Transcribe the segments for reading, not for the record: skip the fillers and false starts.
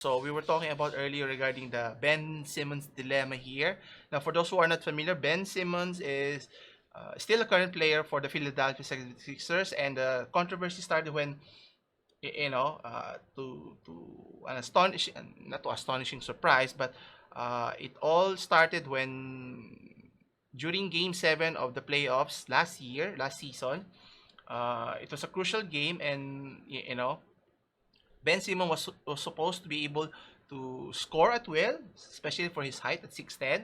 So we were talking about earlier regarding the Ben Simmons dilemma here. Now, for those who are not familiar, Ben Simmons is still a current player for the Philadelphia 76ers, and the controversy started when to an astonishing, not to astonishing surprise, but it all started when during Game 7 of the playoffs last season. It was a crucial game, and Ben Simmons was supposed to be able to score at will, especially for his height at 6'10".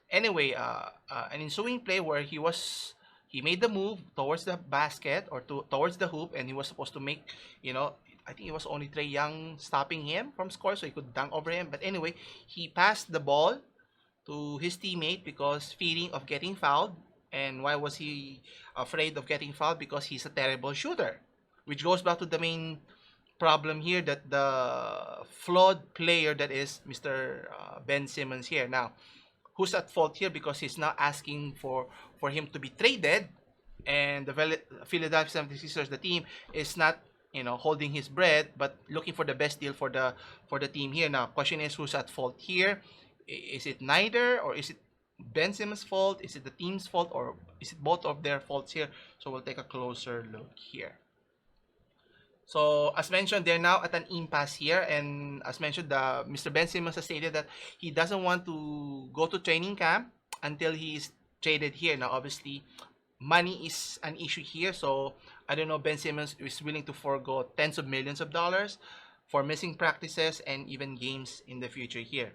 Anyway, an ensuing play where he made the move towards the basket or towards the hoop, and he was supposed to make, you know, I think it was only Trey Young stopping him from score, so he could dunk over him. But anyway, he passed the ball to his teammate because fearing of getting fouled. And why was he afraid of getting fouled? Because he's a terrible shooter, which goes back to the main problem here, that the flawed player that is Mr. Ben Simmons here. Now, who's at fault here? Because he's now asking for him to be traded, and the Philadelphia 76ers, the team, is not holding his breath, but looking for the best deal for the team here. Now, question is, who's at fault here? Is it neither, or is it Ben Simmons' fault? Is it the team's fault, or is it both of their faults here? So we'll take a closer look here. So as mentioned, they're now at an impasse here, and as mentioned, Mr. Ben Simmons has stated that he doesn't want to go to training camp until he is traded here. Now, obviously, money is an issue here, so I don't know. Ben Simmons is willing to forego tens of millions of dollars for missing practices and even games in the future here.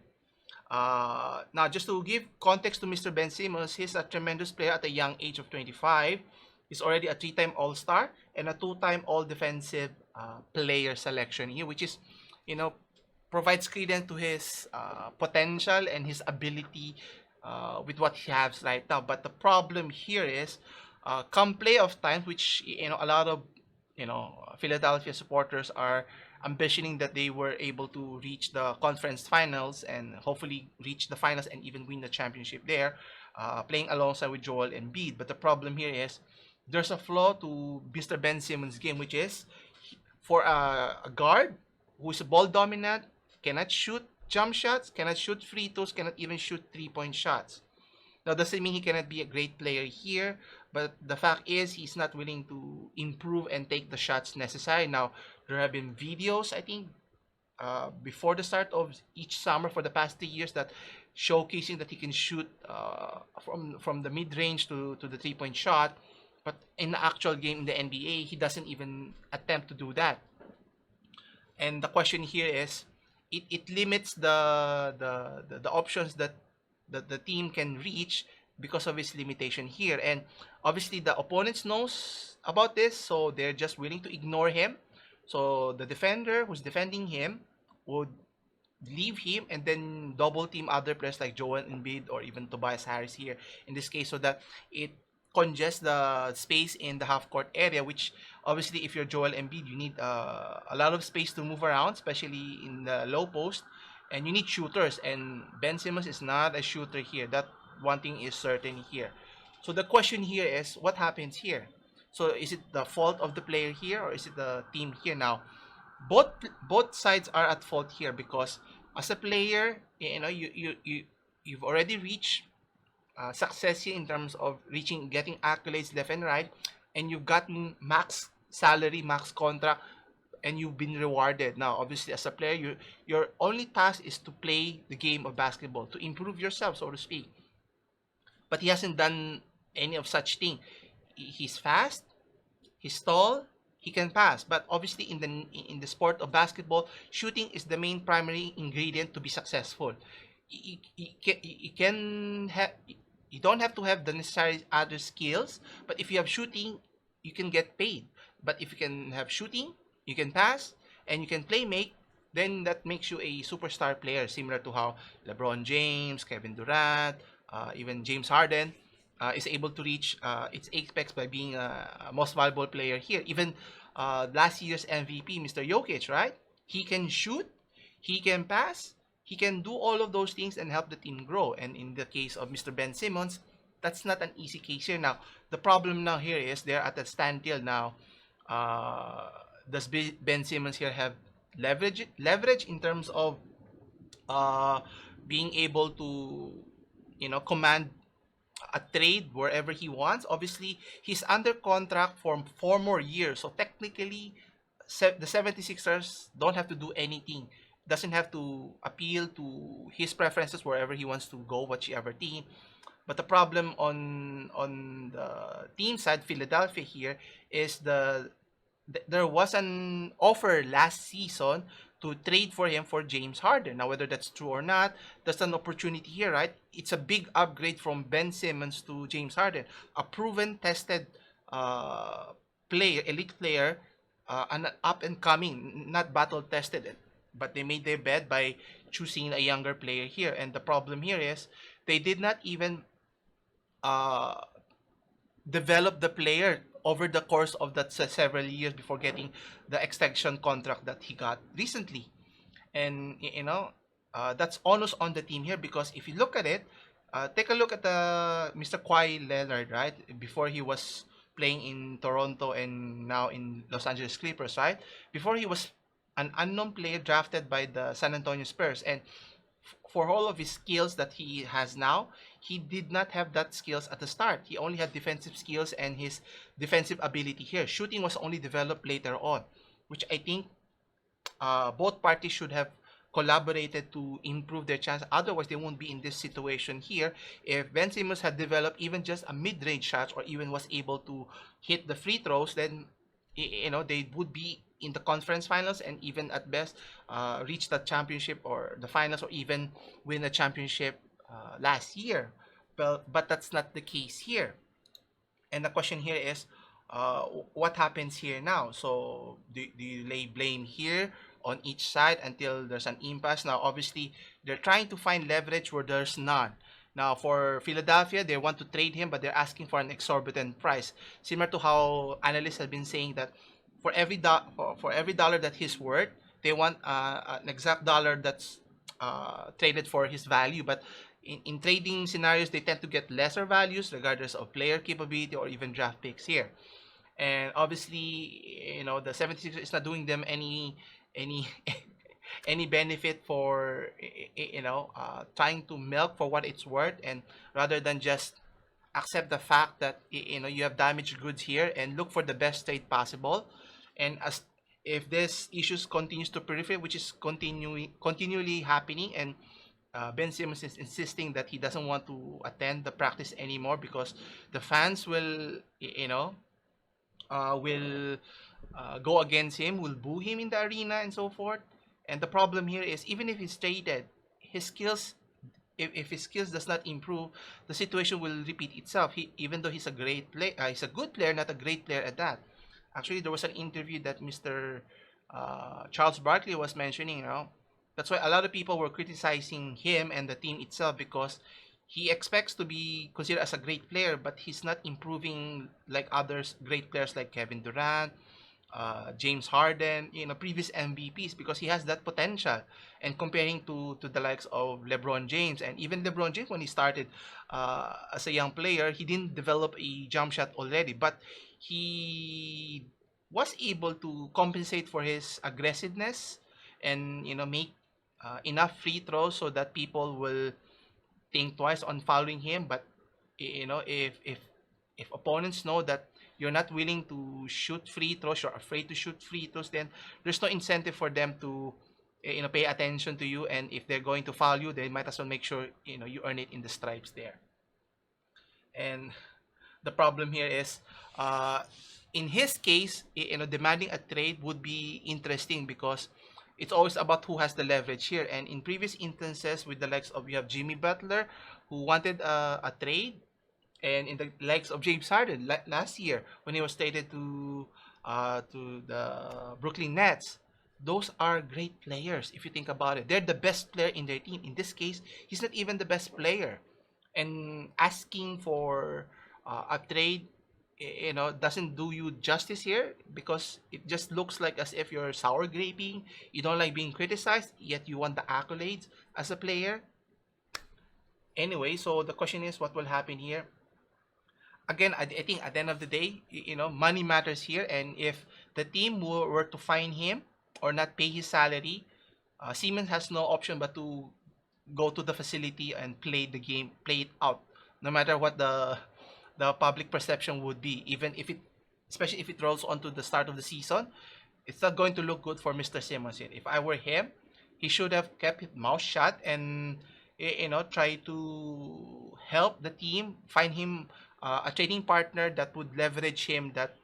Now, just to give context to Mr. Ben Simmons, he's a tremendous player at a young age of 25. He's already a three-time All-Star and a two-time All-Defensive player selection here, which is, provides credence to his potential and his ability with what he has right now. But the problem here is, come playoff times, which a lot of Philadelphia supporters are ambitioning that they were able to reach the conference finals and hopefully reach the finals and even win the championship there, playing alongside with Joel Embiid. But the problem here is there's a flaw to Mr. Ben Simmons' game, which is for a guard who is ball dominant, cannot shoot jump shots, cannot shoot free throws, cannot even shoot 3-point shots. Now, doesn't mean he cannot be a great player here, but the fact is he's not willing to improve and take the shots necessary. Now, there have been videos, I think, before the start of each summer for the past 3 years that showcasing that he can shoot from the mid range to the 3-point shot. But in the actual game in the NBA, he doesn't even attempt to do that. And the question here is, it limits the options that the team can reach because of his limitation here. And obviously, the opponents knows about this, so they're just willing to ignore him. So the defender who's defending him would leave him and then double team other players like Joel Embiid or even Tobias Harris here in this case, so that it congest the space in the half court area, which obviously if you're Joel Embiid, you need a lot of space to move around, especially in the low post, and you need shooters, and Ben Simmons is not a shooter here. That one thing is certain here. So the question here is, what happens here? So is it the fault of the player here, or is it the team here? Now, both sides are at fault here, because as a player, you've already reached success here in terms of getting accolades left and right, and you've gotten max salary, max contract, and you've been rewarded. Now, obviously, as a player, your only task is to play the game of basketball, to improve yourself, so to speak. But he hasn't done any of such thing. He's fast, he's tall, he can pass. But obviously, in the sport of basketball, shooting is the main primary ingredient to be successful. You don't have to have the necessary other skills, but if you have shooting, you can get paid. But if you can have shooting, you can pass, and you can play make, then that makes you a superstar player, similar to how LeBron James, Kevin Durant, even James Harden is able to reach its apex by being a most valuable player here. Even last year's MVP, Mr. Jokic, right? He can shoot, he can pass, he can do all of those things and help the team grow. And in the case of Mr. Ben Simmons, that's not an easy case here. Now, the problem now here is they're at a standstill now. Does Ben Simmons here have leverage in terms of uh, being able to command a trade wherever he wants. Obviously, he's under contract for 4 more years, so technically, the 76ers don't have to do anything. Doesn't have to appeal to his preferences wherever he wants to go, whichever team. But the problem on the team side, Philadelphia here, is there was an offer last season to trade for him for James Harden. Now, whether that's true or not, there's an opportunity here, right? It's a big upgrade from Ben Simmons to James Harden, a proven, tested uh, player, elite player, an up and coming, not battle tested. But they made their bed by choosing a younger player here. And the problem here is they did not even uh, develop the player over the course of that several years before getting the extension contract that he got recently. And that's almost on the team here, because if you look at it, take a look at the Mr. Kawhi Leonard, right? Before he was playing in Toronto and now in Los Angeles Clippers, right? Before, he was an unknown player drafted by the San Antonio Spurs, and for all of his skills that he has now, he did not have that skills at the start. He only had defensive skills, and his defensive ability here. Shooting was only developed later on, which I think both parties should have collaborated to improve their chance. Otherwise, they won't be in this situation here. If Ben Simmons had developed even just a mid-range shot, or even was able to hit the free throws, then they would be in the conference finals, and even at best reach the championship or the finals, or even win a championship last year. But that's not the case here. And the question here is, what happens here now? So do you lay blame here on each side until there's an impasse? Now, obviously, they're trying to find leverage where there's none. Now, for Philadelphia, they want to trade him, but they're asking for an exorbitant price, similar to how analysts have been saying that for every dollar that he's worth, they want an exact dollar that's traded for his value. But in trading scenarios, they tend to get lesser values regardless of player capability or even draft picks here. And obviously, the 76ers is not doing them any any benefit for trying to milk for what it's worth, and rather than just accept the fact that you have damaged goods here and look for the best trade possible. And as if this issues continues to proliferate, which is continually happening, and Ben Simmons is insisting that he doesn't want to attend the practice anymore because the fans will go against him, will boo him in the arena and so forth. And the problem here is, even if he's traded, his skills, if his skills does not improve, the situation will repeat itself. Even though he's a great play, he's a good player, not a great player at that. Actually, there was an interview that Mr. Charles Barkley was mentioning. That's why a lot of people were criticizing him and the team itself, because he expects to be considered as a great player, but he's not improving like others great players like Kevin Durant, James Harden, previous MVPs, because he has that potential. And comparing to the likes of LeBron James, and even LeBron James, when he started as a young player, he didn't develop a jump shot already, but he was able to compensate for his aggressiveness and make enough free throws so that people will think twice on following him. But if opponents know that you're not willing to shoot free throws, you're afraid to shoot free throws, then there's no incentive for them to pay attention to you. And if they're going to foul you, they might as well make sure you earn it in the stripes there. And the problem here is, in his case, demanding a trade would be interesting, because it's always about who has the leverage here. And in previous instances, with the likes of, you have Jimmy Butler, who wanted a trade, and in the likes of James Harden last year when he was traded to the Brooklyn Nets. Those are great players if you think about it. They're the best player in their team. In this case, he's not even the best player, and asking for a trade doesn't do you justice here, because it just looks like as if you're sour graping. You don't like being criticized, yet you want the accolades as a player. Anyway, so the question is, what will happen here? Again, I think at the end of the day, money matters here. And if the team were to find him, or not pay his salary, Siemens has no option but to go to the facility and play the game, play it out, no matter what the public perception would be. Even if it, especially if it rolls onto the start of the season, it's not going to look good for Mr. Simmons. If I were him, he should have kept his mouth shut and try to help the team, find him a trading partner that would leverage him. That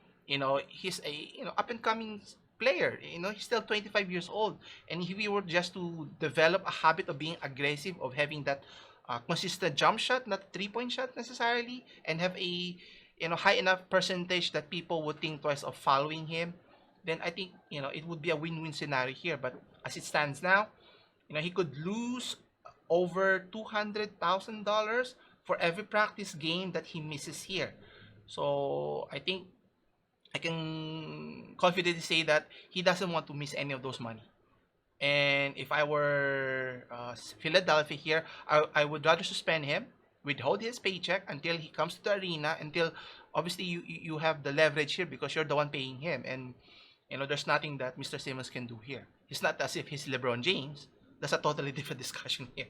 he's a up and coming player. He's still 25 years old, and if we were just to develop a habit of being aggressive, of having that consistent jump shot, not 3-point shot necessarily, and have a high enough percentage that people would think twice of following him, then I think it would be a win-win scenario here. But as it stands now, he could lose over $200,000 for every practice game that he misses here. So I think I can confidently say that he doesn't want to miss any of those money. And if I were Philadelphia here, I would rather suspend him, withhold his paycheck until he comes to the arena, until obviously you have the leverage here because you're the one paying him. And there's nothing that Mr. Simmons can do here. It's not as if he's LeBron James. That's a totally different discussion here.